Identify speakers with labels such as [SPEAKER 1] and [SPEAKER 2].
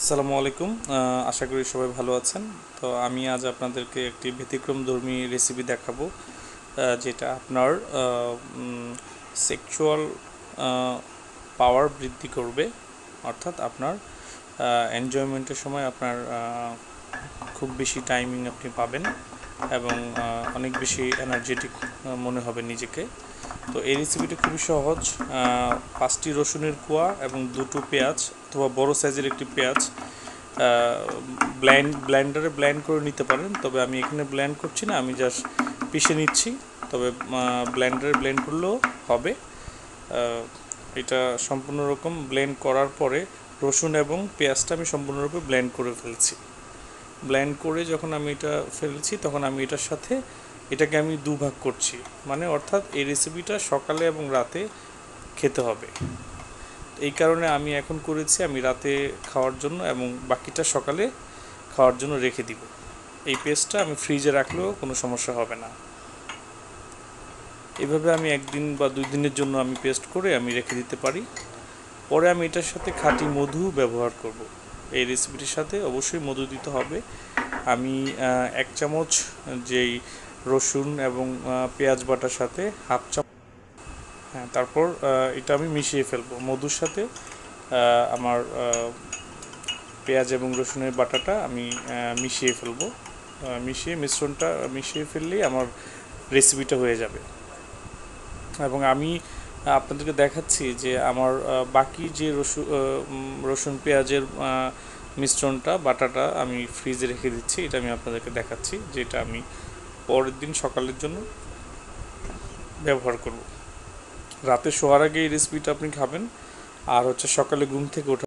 [SPEAKER 1] আসসালামু আলাইকুম। আশা করি সবাই ভালো আছেন। তো আমি আজ আপনাদেরকে একটি ব্যতিক্রমধর্মী রেসিপি দেখাবো, যেটা আপনার সেক্সুয়াল পাওয়ার বৃদ্ধি করবে। অর্থাৎ আপনার এনজয়মেন্টের সময় আপনার খুব বেশি টাইমিং আপনি পাবেন এবং অনেক বেশি এনার্জেটিক মনে হবে নিজেকে। তো এই রেসিপিটা খুবই সহজ। 5টি রসুনের কোয়া এবং 2টো পেঁয়াজ অথবা বড় সাইজের একটি পেঁয়াজ ব্লেন্ডারে ব্লেন্ড করে নিতে পারেন, তবে আমি এখানে ব্লেন্ড করছি না, আমি জাস্ট পিষে নিচ্ছি। তবে ব্লেন্ডারে ব্লেন্ড করলেও হবে। এটা সম্পূর্ণ রকম ব্লেন্ড করার পরে রসুন এবং পেঁয়াজটা আমি সম্পূর্ণরূপে ব্লেন্ড করে ফেলছি। ব্লেন্ড করে যখন আমি এটা ফেলছি তখন আমি এটার সাথে এটাকে আমি দুভাগ করছি, মানে অর্থাৎ এই রেসিপিটা সকালে এবং রাতে খেতে হবে। এই কারণে আমি এখন করেছি আমি রাতে খাওয়ার জন্য এবং বাকিটা সকালে খাওয়ার জন্য রেখে দিব। এই পেস্টটা আমি ফ্রিজে রাখলেও কোনো সমস্যা হবে না। এভাবে আমি একদিন বা 2 দিনের জন্য আমি পেস্ট করে আমি রেখে দিতে পারি। পরে আমি এটার সাথে খাঁটি মধু ব্যবহার করব। এই রেসিপিটির সাথে অবশ্যই মধু দিতে হবে। আমি 1 চামচ যেই রসুন এবং পেঁয়াজ বাটার সাথে হাফ চামচ, হ্যাঁ, তারপর এটা আমি মিশিয়ে ফেলবো মধুর সাথে। আমার পেঁয়াজ এবং রসুনের বাটাটা আমি মিশিয়ে ফেলবো। মিশ্রণটা মিশিয়ে ফেললেই আমার রেসিপিটা হয়ে যাবে। এবং আমি আপনাদেরকে দেখাচ্ছি যে আমার বাকি যে রসুন পেঁয়াজের মিশ্রণটা বাটাটা আমি ফ্রিজে রেখে দিচ্ছি। এটা আমি আপনাদেরকে দেখাচ্ছি, যেটা আমি পরের দিন সকালের জন্য ব্যবহার করব। রাতে শোয়ার আগে এই রেসিপিটা আপনি খাবেন, আর সকালে ঘুম থেকে ওঠা